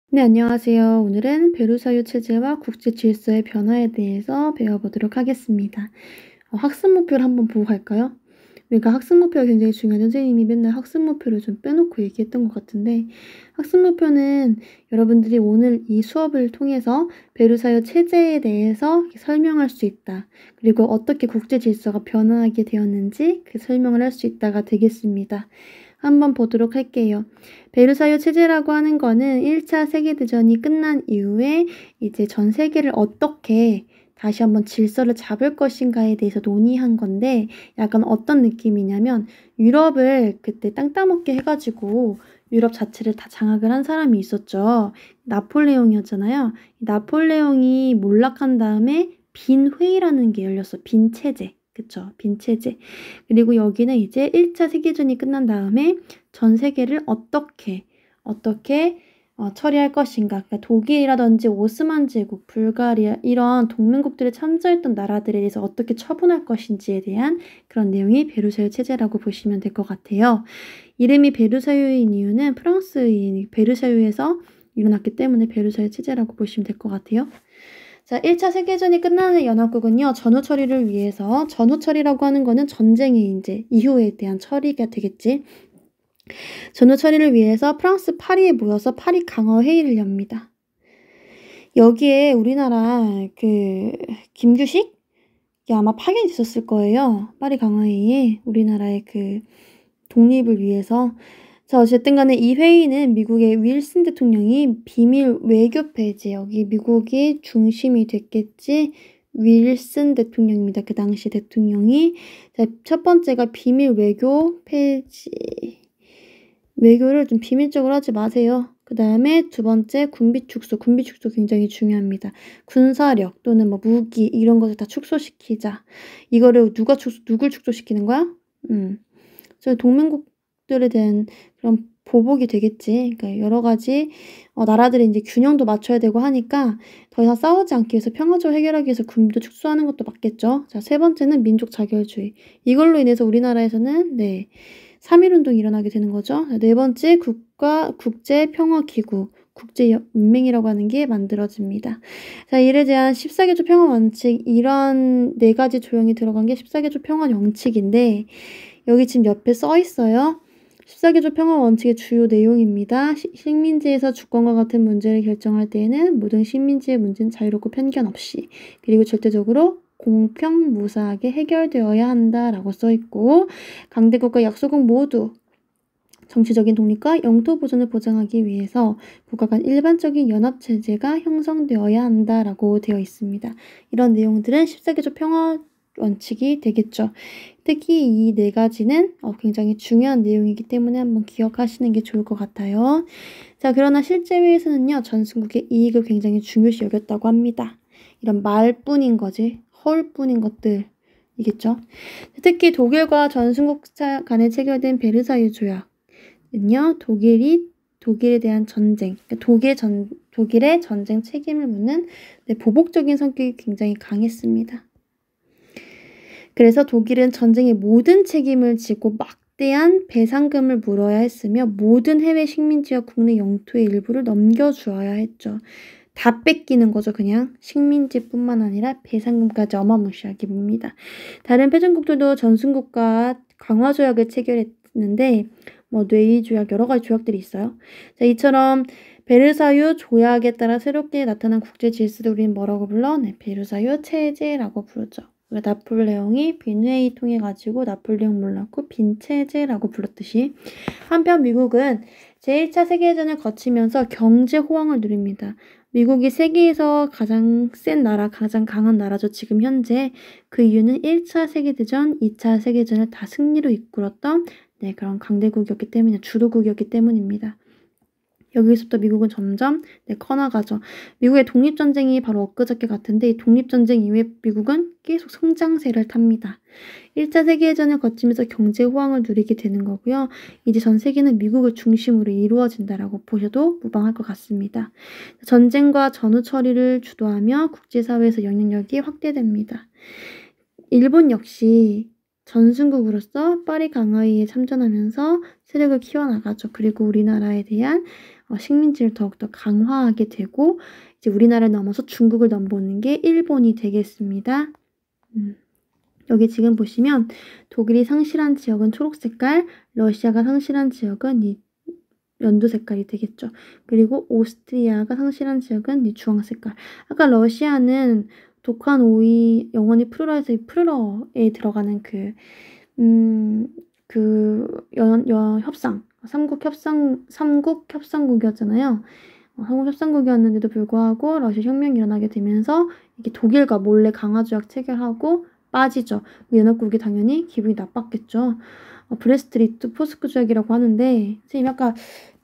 네, 안녕하세요. 오늘은 베르사유 체제와 국제 질서의 변화에 대해서 배워보도록 하겠습니다. 학습 목표를 한번 보고 갈까요? 우리가 학습 목표가 굉장히 중요한 선생님이 맨날 학습 목표를 좀 빼놓고 얘기했던 것 같은데, 학습 목표는 여러분들이 오늘 이 수업을 통해서 베르사유 체제에 대해서 설명할 수 있다. 그리고 어떻게 국제 질서가 변화하게 되었는지 그 설명을 할 수 있다가 되겠습니다. 한번 보도록 할게요. 베르사유 체제라고 하는 거는 1차 세계대전이 끝난 이후에 이제 전 세계를 어떻게 다시 한번 질서를 잡을 것인가에 대해서 논의한 건데, 약간 어떤 느낌이냐면 유럽을 그때 땅 따먹게 해가지고 유럽 자체를 다 장악을 한 사람이 있었죠. 나폴레옹이었잖아요. 나폴레옹이 몰락한 다음에 빈 회의라는 게 열렸어. 빈 체제. 그쵸? 빈 체제. 그리고 여기는 이제 1차 세계대전이 끝난 다음에 전 세계를 어떻게 처리할 것인가. 그러니까 독일이라든지 오스만 제국, 불가리아 이런 동맹국들에 참여했던 나라들에 대해서 어떻게 처분할 것인지에 대한 그런 내용이 베르사유 체제라고 보시면 될 것 같아요. 이름이 베르사유인 이유는 프랑스인 베르사유에서 일어났기 때문에 베르사유 체제라고 보시면 될 것 같아요. 자, 1차 세계대전이 끝나는 연합국은요, 전후 처리를 위해서, 전후 처리라고 하는 거는 전쟁의 이제 이후에 대한 처리가 되겠지. 전후 처리를 위해서 프랑스 파리에 모여서 파리 강화 회의를 엽니다. 여기에 우리나라 김규식이 아마 파견이 있었을 거예요. 파리 강화 회의에 우리나라의 독립을 위해서. 자, 어쨌든 간에 이 회의는 미국의 윌슨 대통령이 비밀 외교 폐지, 여기 미국이 중심이 됐겠지. 윌슨 대통령입니다. 그 당시 대통령이. 자, 첫 번째가 비밀 외교 폐지. 외교를 좀 비밀적으로 하지 마세요. 그 다음에 두 번째 군비 축소. 군비 축소 굉장히 중요합니다. 군사력 또는 뭐 무기 이런 것을 다 축소시키자. 이거를 누굴 축소시키는 거야? 저 동맹국들에 대한 그런 보복이 되겠지. 그러니까 여러 가지 나라들이 이제 균형도 맞춰야 되고 하니까 더 이상 싸우지 않기 위해서 평화적으로 해결하기 위해서 군비도 축소하는 것도 맞겠죠. 자, 세 번째는 민족 자결주의. 이걸로 인해서 우리나라에서는 3.1운동이 일어나게 되는 거죠. 네 번째, 국제평화기구, 국제연맹이라고 하는 게 만들어집니다. 자, 이에 대한 14개조 평화원칙, 이런 4가지 조항이 들어간 게 14개조 평화원칙인데, 여기 지금 옆에 써 있어요. 14개조 평화원칙의 주요 내용입니다. 식민지에서 주권과 같은 문제를 결정할 때에는 모든 식민지의 문제는 자유롭고 편견 없이, 그리고 절대적으로 공평 무사하게 해결되어야 한다라고 써있고, 강대국과 약소국 모두 정치적인 독립과 영토 보존을 보장하기 위해서 국가 간 일반적인 연합체제가 형성되어야 한다라고 되어 있습니다. 이런 내용들은 14개조 평화 원칙이 되겠죠. 특히 이 4가지는 굉장히 중요한 내용이기 때문에 한번 기억하시는 게 좋을 것 같아요. 자, 그러나 실제 회의에서는요, 전승국의 이익을 굉장히 중요시 여겼다고 합니다. 이런 말뿐인 거지, 헐뿐인 것들이겠죠. 특히 독일과 전승국 간에 체결된 베르사유 조약은요, 독일에 대한 전쟁, 그러니까 독일의 전쟁 책임을 묻는 보복적인 성격이 굉장히 강했습니다. 그래서 독일은 전쟁의 모든 책임을 지고 막대한 배상금을 물어야 했으며 모든 해외 식민지와 국내 영토의 일부를 넘겨주어야 했죠. 다 뺏기는 거죠. 그냥 식민지뿐만 아니라 배상금까지 어마무시하게 봅니다. 다른 패전국들도 전승국과 강화조약을 체결했는데 뇌이조약 여러 가지 조약들이 있어요. 자, 이처럼 베르사유 조약에 따라 새롭게 나타난 국제 질서를 우리는 뭐라고 불러? 베르사유 체제라고 부르죠. 나폴레옹이 빈회의 통해 가지고 나폴레옹 몰랐고 빈체제라고 불렀듯이, 한편 미국은 제1차 세계대전을 거치면서 경제 호황을 누립니다. 미국이 세계에서 가장 센 나라, 가장 강한 나라죠. 지금 현재. 그 이유는 1차 세계대전, 2차 세계대전을 다 승리로 이끌었던 그런 강대국이었기 때문에, 주도국이었기 때문입니다. 여기서부터 미국은 점점 커나가죠. 미국의 독립전쟁이 바로 엊그저께 같은데, 이 독립전쟁 이후에 미국은 계속 성장세를 탑니다. 1차 세계대전을 거치면서 경제 호황을 누리게 되는 거고요. 이제 전 세계는 미국을 중심으로 이루어진다라고 보셔도 무방할 것 같습니다. 전쟁과 전후 처리를 주도하며 국제사회에서 영향력이 확대됩니다. 일본 역시 전승국으로서 파리 강화회의에 참전하면서 세력을 키워나가죠. 그리고 우리나라에 대한 식민지를 더욱더 강화하게 되고 이제 우리나라를 넘어서 중국을 넘보는 게 일본이 되겠습니다. 여기 지금 보시면 독일이 상실한 지역은 초록 색깔, 러시아가 상실한 지역은 이 연두 색깔이 되겠죠. 그리고 오스트리아가 상실한 지역은 이 주황 색깔. 아까 러시아는 독한 오이 영원히 푸르러에서 이 푸르러에 들어가는 협상, 삼국 협상국이었잖아요. 삼국 협상국이었는데도 불구하고 러시아 혁명이 일어나게 되면서 이게 독일과 몰래 강화조약 체결하고 빠지죠. 연합국이 당연히 기분이 나빴겠죠. 브레스트-리트 포스크 조약이라고 하는데 선생님 아까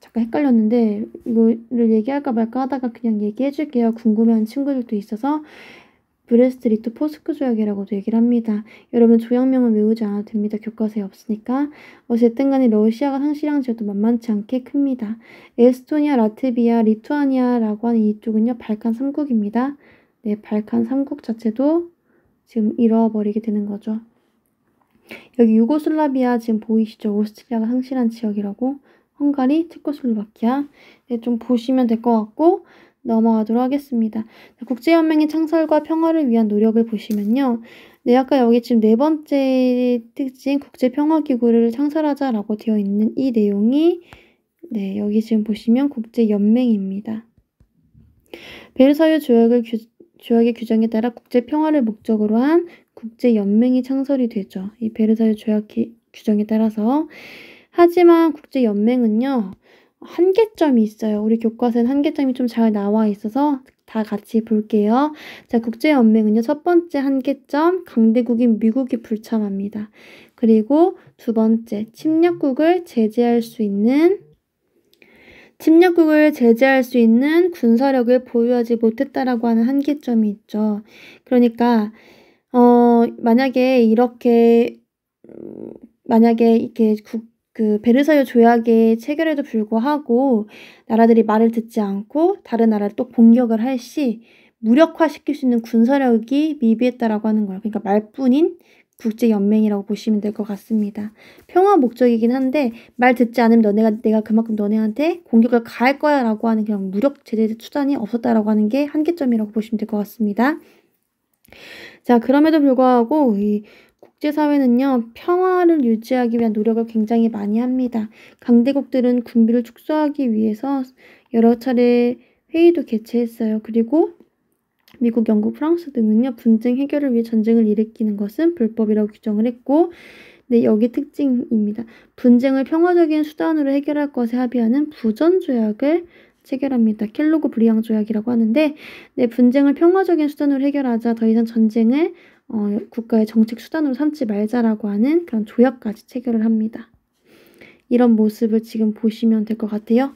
잠깐 헷갈렸는데 이거를 얘기할까 말까 하다가 그냥 얘기해줄게요. 궁금해하는 친구들도 있어서 브레스트-리트 포스크 조약이라고도 얘기를 합니다. 여러분 조약명은 외우지 않아도 됩니다. 교과서에 없으니까. 어쨌든 간에 러시아가 상실한 지역도 만만치 않게 큽니다. 에스토니아, 라트비아, 리투아니아라고 하는 이쪽은요. 발칸 3국입니다. 네, 발칸 3국 자체도 지금 잃어버리게 되는 거죠. 여기 유고슬라비아 지금 보이시죠? 오스트리아가 상실한 지역이라고. 헝가리, 체코슬로바키아. 네, 좀 보시면 될 것 같고 넘어가도록 하겠습니다. 국제연맹의 창설과 평화를 위한 노력을 보시면요. 네, 아까 여기 지금 네 번째 특징 국제평화기구를 창설하자라고 되어 있는 이 내용이 네, 여기 지금 보시면 국제연맹입니다. 베르사유 조약의 규정에 따라 국제평화를 목적으로 한 국제연맹이 창설이 되죠. 이 베르사유 조약 규정에 따라서. 하지만 국제연맹은요. 한계점이 있어요. 우리 교과서엔 한계점이 좀 잘 나와 있어서 다 같이 볼게요. 자, 국제연맹은요. 첫 번째 한계점, 강대국인 미국이 불참합니다. 그리고 두 번째, 침략국을 제재할 수 있는 군사력을 보유하지 못했다라고 하는 한계점이 있죠. 그러니까 만약에 이렇게 베르사유 조약의 체결에도 불구하고 나라들이 말을 듣지 않고 다른 나라를 또 공격을 할 시 무력화시킬 수 있는 군사력이 미비했다라고 하는 거예요. 그러니까 말뿐인 국제연맹이라고 보시면 될 것 같습니다. 평화 목적이긴 한데 말 듣지 않으면 내가 그만큼 너네한테 공격을 가할 거야 라고 하는 그냥 무력 제재 수단이 없었다라고 하는 게 한계점이라고 보시면 될 것 같습니다. 자, 그럼에도 불구하고 이 국제사회는요. 평화를 유지하기 위한 노력을 굉장히 많이 합니다. 강대국들은 군비를 축소하기 위해서 여러 차례 회의도 개최했어요. 그리고 미국, 영국, 프랑스 등은요. 분쟁 해결을 위해 전쟁을 일으키는 것은 불법이라고 규정을 했고 네, 여기 특징입니다. 분쟁을 평화적인 수단으로 해결할 것에 합의하는 부전조약을 체결합니다. 켈로그 브리앙 조약이라고 하는데 네, 분쟁을 평화적인 수단으로 해결하자 더 이상 전쟁을 국가의 정책 수단으로 삼지 말자라고 하는 그런 조약까지 체결을 합니다. 이런 모습을 지금 보시면 될 것 같아요.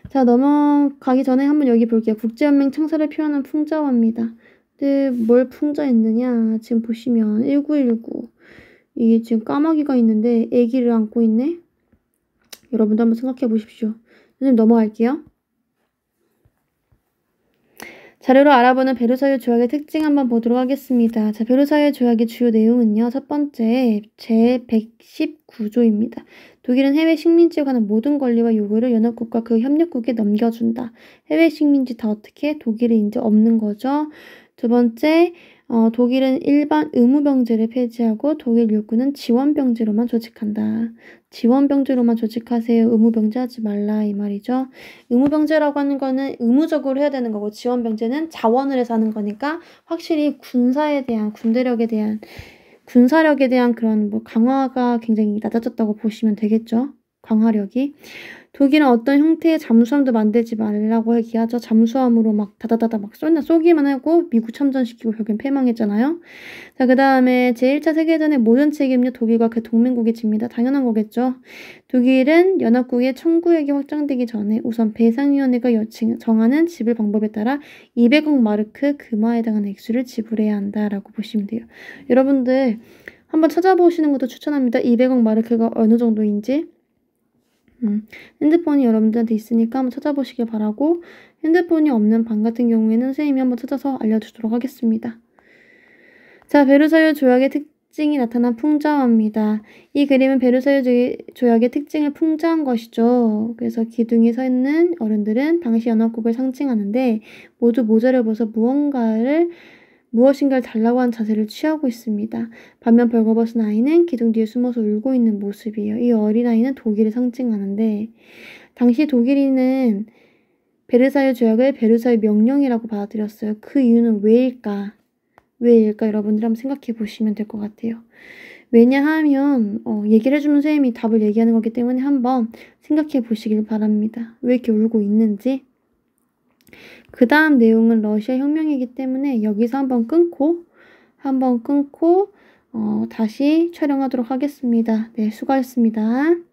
자, 넘어가기 전에 한번 여기 볼게요. 국제연맹 창설을 표현한 풍자화입니다. 근데 뭘 풍자했느냐? 지금 보시면 1919 이게 지금 까마귀가 있는데 애기를 안고 있네? 여러분도 한번 생각해 보십시오. 선생님 넘어갈게요. 자료로 알아보는 베르사유 조약의 특징 한번 보도록 하겠습니다. 자, 베르사유 조약의 주요 내용은요. 첫 번째, 제119조입니다. 독일은 해외 식민지에 관한 모든 권리와 요구를 연합국과 그 협력국에 넘겨준다. 해외 식민지 다 어떻게? 독일이 이제 없는 거죠. 두 번째, 독일은 일반 의무병제를 폐지하고 독일 육군은 지원병제로만 조직한다. 지원병제로만 조직하세요. 의무병제 하지 말라 이 말이죠. 의무병제라고 하는 거는 의무적으로 해야 되는 거고 지원병제는 자원을 해서 하는 거니까 확실히 군사력에 대한 그런 강화가 굉장히 낮아졌다고 보시면 되겠죠. 강화력이. 독일은 어떤 형태의 잠수함도 만들지 말라고 얘기하죠. 잠수함으로 막 다다다다 막 쏘기만 하고 미국 참전시키고 결국엔 패망했잖아요. 자, 그 다음에 제1차 세계대전의 모든 책임요 독일과 그 동맹국이 집니다. 당연한 거겠죠. 독일은 연합국의 청구액이 확장되기 전에 우선 배상위원회가 정하는 지불 방법에 따라 200억 마르크 금화에 해당하는 액수를 지불해야 한다라고 보시면 돼요. 여러분들 한번 찾아보시는 것도 추천합니다. 200억 마르크가 어느 정도인지. 핸드폰이 여러분들한테 있으니까 한번 찾아보시길 바라고 핸드폰이 없는 반 같은 경우에는 선생님이 한번 찾아서 알려주도록 하겠습니다. 자, 베르사유 조약의 특징이 나타난 풍자화입니다. 이 그림은 베르사유 조약의 특징을 풍자한 것이죠. 그래서 기둥이 서 있는 어른들은 당시 연합국을 상징하는데 모두 모자를 벗어 무엇인가를 달라고 하는 자세를 취하고 있습니다. 반면 벌거벗은 아이는 기둥 뒤에 숨어서 울고 있는 모습이에요. 이 어린아이는 독일을 상징하는데 당시 독일인은 베르사유 조약을 베르사유 명령이라고 받아들였어요. 그 이유는 왜일까? 여러분들 한번 생각해 보시면 될 것 같아요. 왜냐하면 얘기를 해주면 선생님이 답을 얘기하는 거기 때문에 한번 생각해 보시길 바랍니다. 왜 이렇게 울고 있는지. 그 다음 내용은 러시아 혁명이기 때문에 여기서 한번 끊고 다시 촬영하도록 하겠습니다. 네, 수고하셨습니다.